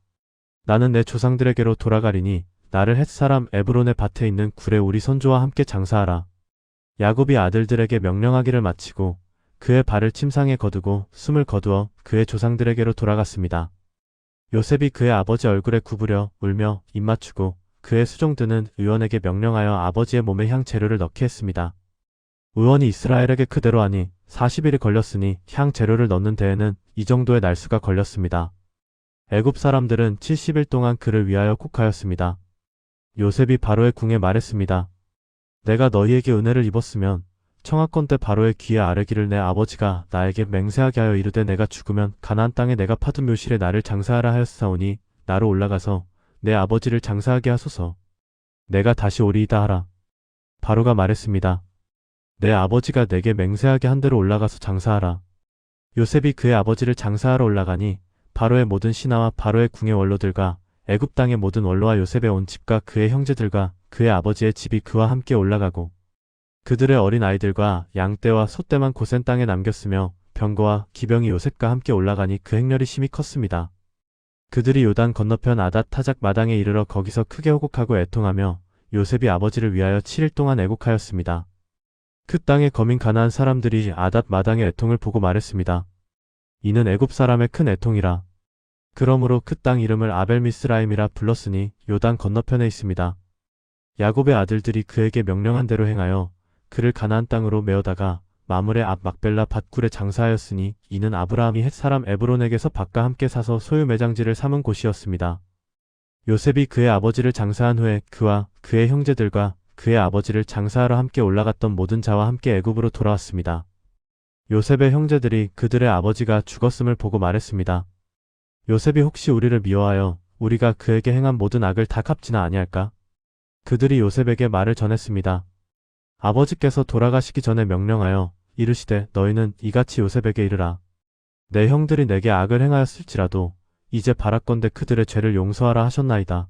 나는 내 조상들에게로 돌아가리니 나를 헷 사람 에브론의 밭에 있는 굴에 우리 선조와 함께 장사하라. 야곱이 아들들에게 명령하기를 마치고 그의 발을 침상에 거두고 숨을 거두어 그의 조상들에게로 돌아갔습니다. 요셉이 그의 아버지 얼굴에 구부려 울며 입맞추고 그의 수종드는 의원에게 명령하여 아버지의 몸에 향 재료를 넣게 했습니다. 의원이 이스라엘에게 그대로 하니 40일이 걸렸으니 향 재료를 넣는 데에는 이 정도의 날수가 걸렸습니다. 애굽 사람들은 70일 동안 그를 위하여 곡하였습니다. 요셉이 바로의 궁에 말했습니다. 내가 너희에게 은혜를 입었으면 청하건대 바로의 귀에 아뢰기를 내 아버지가 나에게 맹세하게 하여 이르되 내가 죽으면 가나안 땅에 내가 파둔 묘실에 나를 장사하라 하였사오니 나로 올라가서 내 아버지를 장사하게 하소서. 내가 다시 오리이다 하라. 바로가 말했습니다. 내 아버지가 내게 맹세하게 한 대로 올라가서 장사하라. 요셉이 그의 아버지를 장사하러 올라가니 바로의 모든 신하와 바로의 궁의 원로들과 애굽 땅의 모든 원로와 요셉의 온 집과 그의 형제들과 그의 아버지의 집이 그와 함께 올라가고 그들의 어린 아이들과 양떼와 소떼만 고센 땅에 남겼으며 병거와 기병이 요셉과 함께 올라가니 그 행렬이 심히 컸습니다. 그들이 요단 건너편 아닷 타작 마당에 이르러 거기서 크게 호곡하고 애통하며 요셉이 아버지를 위하여 7일 동안 애곡하였습니다. 그 땅의 거민 가나안 사람들이 아닷 마당의 애통을 보고 말했습니다. 이는 애굽 사람의 큰 애통이라. 그러므로 그 땅 이름을 아벨미스라임이라 불렀으니 요단 건너편에 있습니다. 야곱의 아들들이 그에게 명령한 대로 행하여 그를 가나안 땅으로 메어다가 마물의 앞 막벨라 밭굴에 장사하였으니 이는 아브라함이 헷 사람 에브론에게서 밭과 함께 사서 소유 매장지를 삼은 곳이었습니다. 요셉이 그의 아버지를 장사한 후에 그와 그의 형제들과 그의 아버지를 장사하러 함께 올라갔던 모든 자와 함께 애굽으로 돌아왔습니다. 요셉의 형제들이 그들의 아버지가 죽었음을 보고 말했습니다. 요셉이 혹시 우리를 미워하여 우리가 그에게 행한 모든 악을 다 갚지나 아니할까? 그들이 요셉에게 말을 전했습니다. 아버지께서 돌아가시기 전에 명령하여 이르시되 너희는 이같이 요셉에게 이르라. 내 형들이 내게 악을 행하였을지라도 이제 바라건대 그들의 죄를 용서하라 하셨나이다.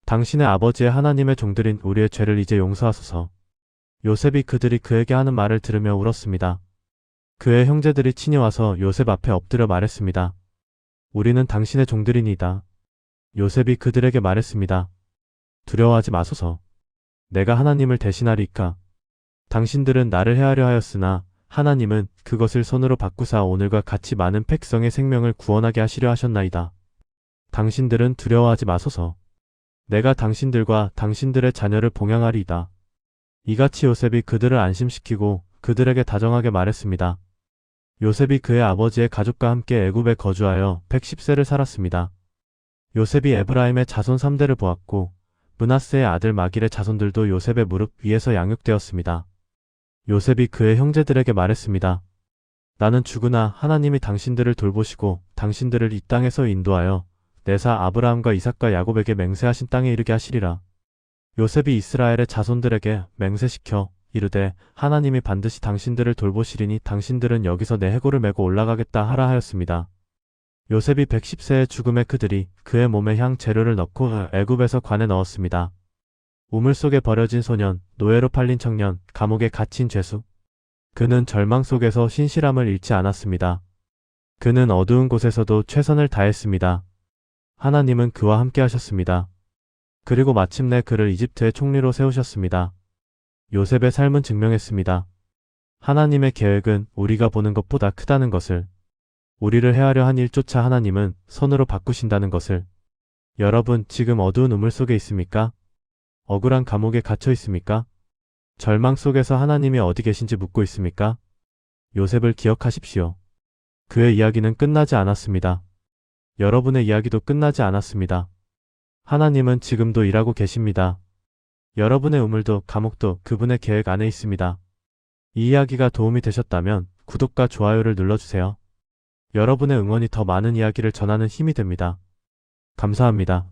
당신의 아버지의 하나님의 종들인 우리의 죄를 이제 용서하소서. 요셉이 그들이 그에게 하는 말을 들으며 울었습니다. 그의 형제들이 친히 와서 요셉 앞에 엎드려 말했습니다. 우리는 당신의 종들이니이다. 요셉이 그들에게 말했습니다. 두려워하지 마소서. 내가 하나님을 대신하리이까. 당신들은 나를 해하려 하였으나 하나님은 그것을 손으로 바꾸사 오늘과 같이 많은 백성의 생명을 구원하게 하시려 하셨나이다. 당신들은 두려워하지 마소서. 내가 당신들과 당신들의 자녀를 봉양하리이다. 이같이 요셉이 그들을 안심시키고 그들에게 다정하게 말했습니다. 요셉이 그의 아버지의 가족과 함께 애굽에 거주하여 110세를 살았습니다. 요셉이 에브라임의 자손 3대를 보았고 므낫세의 아들 마길의 자손들도 요셉의 무릎 위에서 양육되었습니다. 요셉이 그의 형제들에게 말했습니다. 나는 죽으나 하나님이 당신들을 돌보시고 당신들을 이 땅에서 인도하여 내사 아브라함과 이삭과 야곱에게 맹세하신 땅에 이르게 하시리라. 요셉이 이스라엘의 자손들에게 맹세시켜 이르되 하나님이 반드시 당신들을 돌보시리니 당신들은 여기서 내 해골을 메고 올라가겠다 하라 하였습니다. 요셉이 110세의 죽음에 그들이 그의 몸에 향 재료를 넣고 애굽에서 관에 넣었습니다. 우물 속에 버려진 소년, 노예로 팔린 청년, 감옥에 갇힌 죄수. 그는 절망 속에서 신실함을 잃지 않았습니다. 그는 어두운 곳에서도 최선을 다했습니다. 하나님은 그와 함께 하셨습니다. 그리고 마침내 그를 이집트의 총리로 세우셨습니다. 요셉의 삶은 증명했습니다. 하나님의 계획은 우리가 보는 것보다 크다는 것을, 우리를 해하려 한 일조차 하나님은 손으로 바꾸신다는 것을. 여러분 지금 어두운 우물 속에 있습니까? 억울한 감옥에 갇혀 있습니까? 절망 속에서 하나님이 어디 계신지 묻고 있습니까? 요셉을 기억하십시오. 그의 이야기는 끝나지 않았습니다. 여러분의 이야기도 끝나지 않았습니다. 하나님은 지금도 일하고 계십니다. 여러분의 우물도 감옥도 그분의 계획 안에 있습니다. 이 이야기가 도움이 되셨다면 구독과 좋아요를 눌러주세요. 여러분의 응원이 더 많은 이야기를 전하는 힘이 됩니다. 감사합니다.